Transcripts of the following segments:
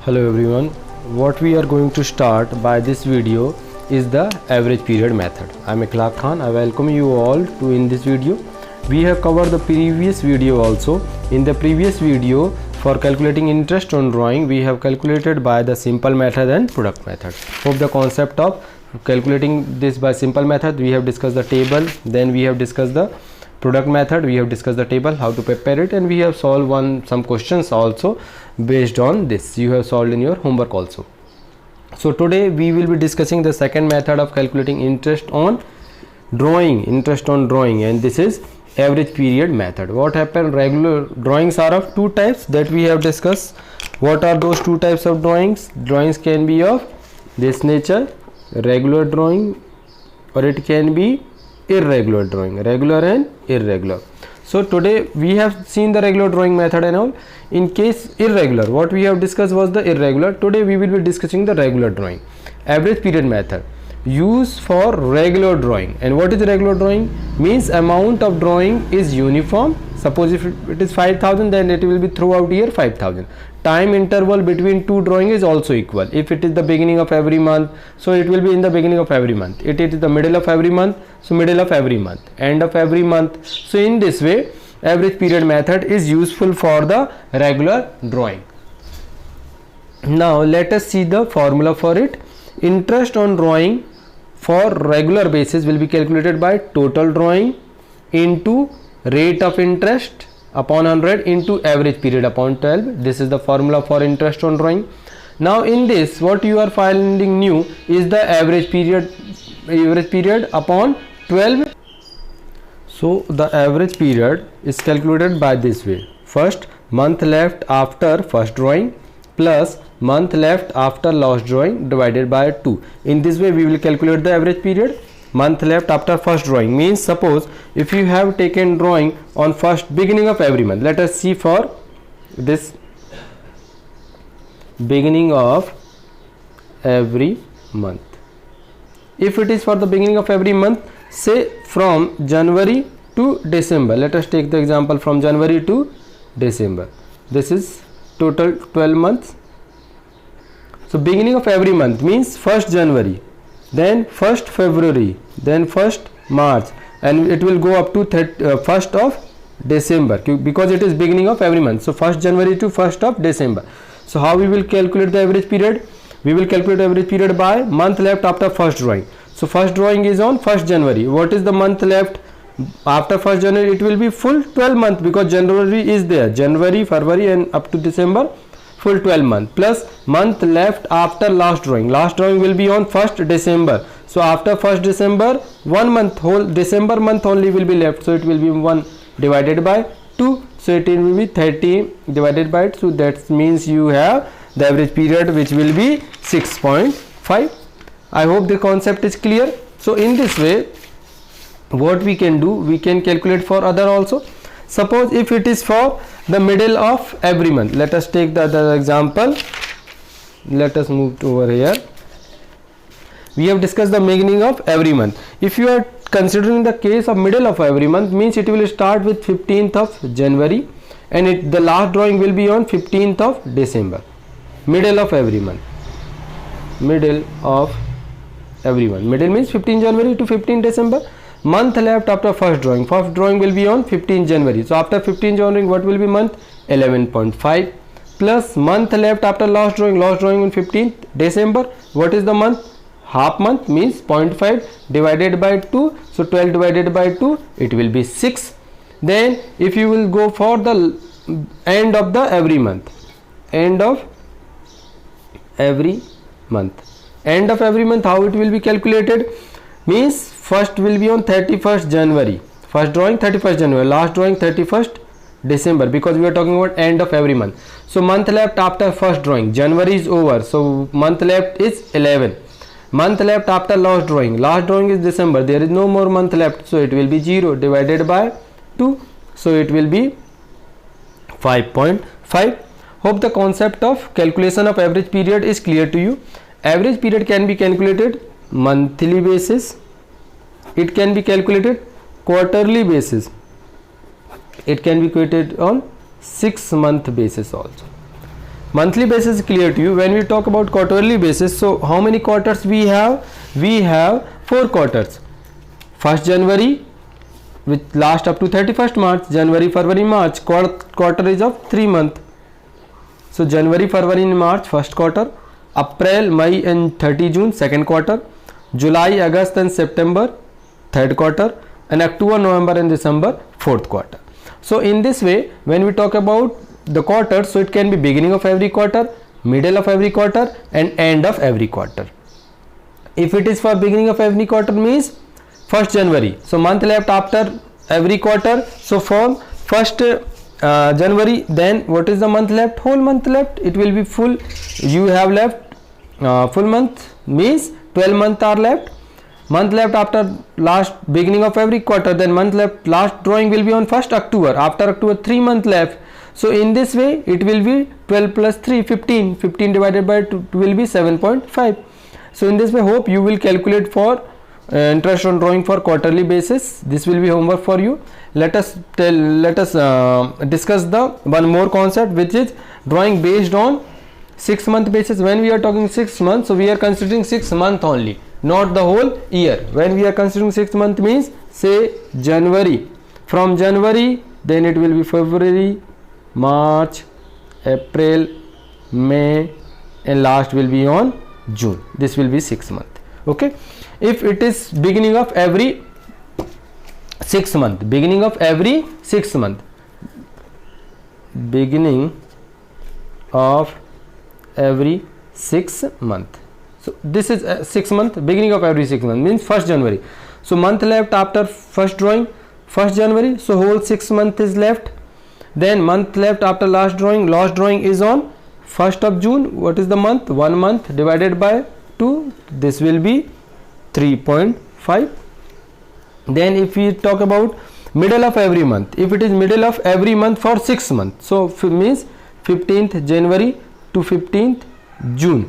Hello everyone, what we are going to start by this video is the average period method. I am Ikhlaq Khan. I welcome you all to in this video. We have covered the previous video also. In the previous video, for calculating interest on drawing, we have calculated by the simple method and product method. Hope the concept of calculating this by simple method, we have discussed the table, then we have discussed the product method, we have discussed the table, how to prepare it, and we have solved some questions also based on this. You have solved in your homework also. So today we will be discussing the second method of calculating interest on drawing, and this is average period method. What happened? Regular drawings are of two types that we have discussed. What are those two types of drawings? Drawings can be of this nature, regular drawing, or it can be irregular drawing, regular and irregular. So today we have seen the regular drawing method and all. In case irregular, what we have discussed was the irregular. Today we will be discussing the regular drawing. Average period method used for regular drawing. And what is regular drawing? Means amount of drawing is uniform. Suppose if it is 5,000, then it will be throughout year 5,000. Time interval between two drawing is also equal. If it is the beginning of every month, so it will be in the beginning of every month. It is the middle of every month, so middle of every month, end of every month. So in this way, average period method is useful for the regular drawing. Now let us see the formula for it. Interest on drawing for regular basis will be calculated by total drawing into rate of interest upon 100 into average period upon 12. This is the formula for interest on drawing. Now in this, what you are finding new is the average period upon 12. So the average period is calculated by this way. First, month left after first drawing plus month left after last drawing divided by 2. In this way we will calculate the average period. Month left after first drawing means, suppose if you have taken drawing on first beginning of every month. Let us see for this beginning of every month. If it is for the beginning of every month, say from January to December. Let us take the example from January to December. This is total 12 months. So beginning of every month means 1st January, then 1st February, then 1st March, and it will go up to 1st of December because it is beginning of every month. So 1st January to 1st of December. So how we will calculate the average period? We will calculate the average period by month left after first drawing. So first drawing is on 1st January. What is the month left after 1st January? It will be full 12 month because January is there. January, February and up to December, full 12 month, plus month left after last drawing. Last drawing will be on 1st December. So after 1st December, 1 month, whole December month only will be left. So it will be 1 divided by 2. So it will be 30 divided by 2. So that means you have the average period which will be 6.5. I hope the concept is clear. So in this way, what we can do, we can calculate for other also. Suppose if it is for the middle of every month, let us take the other example. Let us move to over here. We have discussed the beginning of every month. If you are considering the case of middle of every month, means it will start with 15th of January and the last drawing will be on 15th of December. Middle of every month. Middle of every month. Middle means 15 January to 15 December. Month left after first drawing. First drawing will be on 15 January. So after 15 January, what will be month? 11.5 plus month left after last drawing. Last drawing on 15th December. What is the month? Half month means 0.5 divided by 2. So 12 divided by 2, it will be 6. Then if you will go for the end of the every month. End of every month. End of every month, how it will be calculated? Means first will be on 31st January. First drawing 31st January. Last drawing 31st December because we are talking about end of every month. So month left after first drawing. January is over. So month left is 11. Month left after last drawing. Last drawing is December. There is no more month left. So it will be 0 divided by 2. So it will be 5.5. Hope the concept of calculation of average period is clear to you. Average period can be calculated monthly basis. It can be calculated quarterly basis. It can be calculated on 6-month basis also. monthly basis is clear to you. When we talk about quarterly basis, so how many quarters we have? We have 4 quarters. 1st January, which last up to 31st March, January, February, March. Quarter is of 3 months. So January, February, March, first quarter. April, May and 30 June, second quarter. July, August and September, third quarter. And October, November and December, fourth quarter. So in this way, when we talk about the quarters, so it can be beginning of every quarter, middle of every quarter and end of every quarter. If it is for beginning of every quarter means 1st January. So month left after every quarter. So from 1st January, then what is the month left? Whole month left. It will be full. You have left full month means 12 months are left. Month left after last beginning of every quarter, then month left last drawing will be on 1st October. After October 3 months left. So in this way it will be 12 plus 3 15. 15 divided by 2 will be 7.5. So in this way hope you will calculate for interest on drawing for quarterly basis. This will be homework for you. Let us discuss the one more concept, which is drawing based on 6 month basis. When we are talking 6 months, so we are considering 6 months only, not the whole year. When we are considering 6 month means say January, from January then it will be February, March, April, May and last will be on June. This will be 6 month. Okay, if it is beginning of every 6 month, beginning of every 6 month, beginning of every 6 month. So this is 6 month, beginning of every 6 month means 1st January. So month left after first drawing 1st January, so whole 6 month is left. Then month left after last drawing is on 1st of June. What is the month? 1 month divided by 2, this will be 3.5. Then if we talk about middle of every month, if it is middle of every month for 6 months, so means 15th January to 15th June.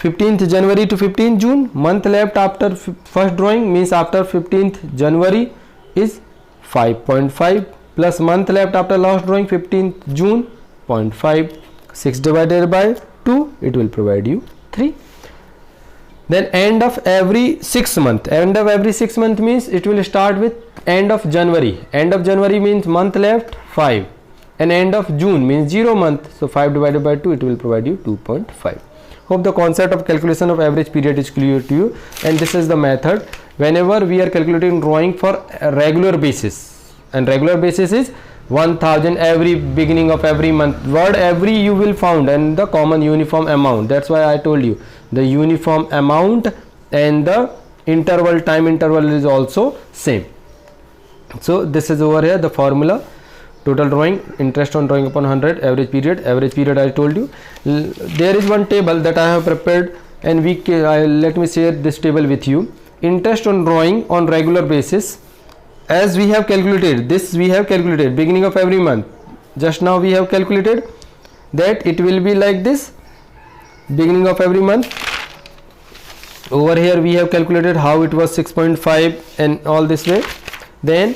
15th January to 15th June, month left after first drawing means after 15th January is 5.5 plus month left after last drawing 15th June 0.5. 6 divided by 2, it will provide you 3. Then end of every 6 month, end of every 6 month means it will start with end of January. End of January means month left 5 and end of June means 0 month, so 5 divided by 2, it will provide you 2.5. Hope the concept of calculation of average period is clear to you, and this is the method whenever we are calculating drawing for a regular basis, and regular basis is 1000 every beginning of every month. Word every you will found and the common uniform amount. That's why I told you the uniform amount and the interval, time interval is also same. So this is over here the formula. Total drawing, interest on drawing upon 100, average period I told you. There is one table that I have prepared, and let me share this table with you. Interest on drawing on regular basis, as we have calculated, this we have calculated beginning of every month. Just now we have calculated that it will be like this, beginning of every month. Over here we have calculated how it was 6.5 and all this way. Then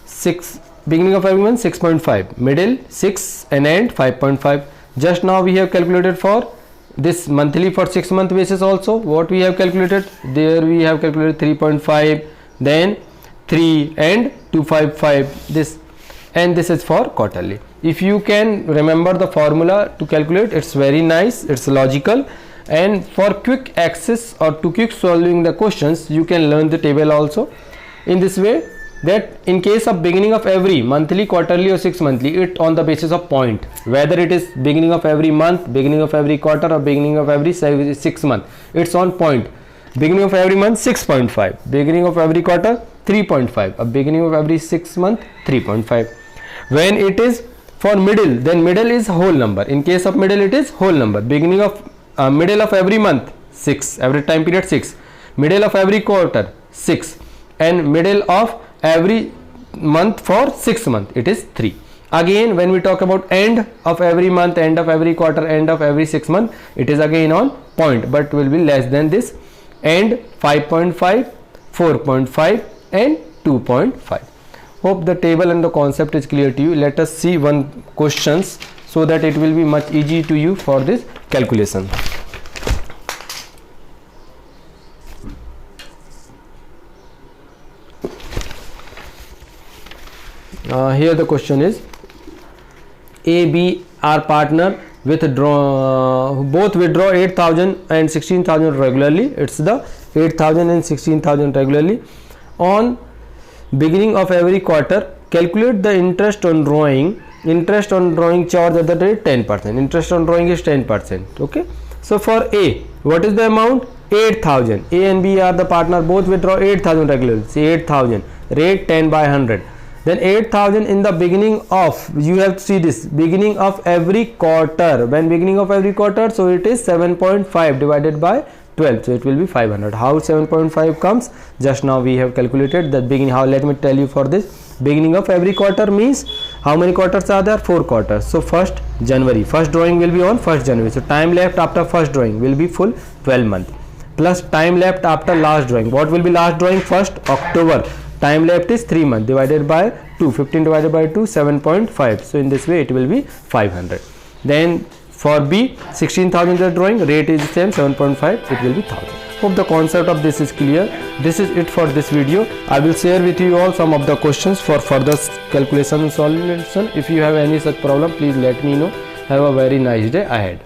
6, beginning of every month 6.5, middle 6 and end 5.5. Just now we have calculated for this monthly for 6 month basis also. What we have calculated? There we have calculated 3.5, then 3 and 255, this, and this is for quarterly. If you can remember the formula to calculate, it's very nice, it's logical, and for quick access or to quick solving the questions you can learn the table also in this way, that in case of beginning of every monthly, quarterly or 6 monthly, it on the basis of point, whether it is beginning of every month, beginning of every quarter or beginning of every 6 month, it's on point. Beginning of every month 6.5, beginning of every quarter 3.5, a beginning of every 6 month 3.5. When it is for middle, then middle is whole number. In case of middle it is whole number. Beginning of middle of every month 6, every time period 6, middle of every quarter 6, and middle of every month for 6 months it is 3. Again when we talk about end of every month, end of every quarter, end of every 6 months, it is again on point but will be less than this. End 5.5, 4.5 and 2.5. Hope the table and the concept is clear to you. Let us see one questions so that it will be much easy to you for this calculation. Here the question is, A, B are partner both withdraw 8,000 and 16,000 regularly. It's the 8,000 and 16,000 regularly. On beginning of every quarter, calculate the interest on drawing. Interest on drawing charge at the rate 10%. Interest on drawing is 10%. Okay. So for A, what is the amount? 8,000. A and B are the partner, both withdraw 8,000 regularly. See 8,000. Rate 10 by 100. Then 8,000 in the beginning of, you have to see this, beginning of every quarter. When beginning of every quarter, so it is 7.5 divided by 12, so it will be 500. How 7.5 comes? Just now we have calculated the beginning. How? Let me tell you for this. Beginning of every quarter means how many quarters are there? 4 quarters. So 1st January, first drawing will be on 1st January. So time left after first drawing will be full 12 month, plus time left after last drawing. What will be last drawing? 1st October. Time left is 3 months, divided by 2. 15 divided by 2, 7.5. So in this way it will be 500. Then for B, 16,000 is drawing, rate is the same, 7.5, it will be 1,000. Hope the concept of this is clear. This is it for this video. I will share with you all some of the questions for further calculation and solution. If you have any such problem, please let me know. Have a very nice day ahead.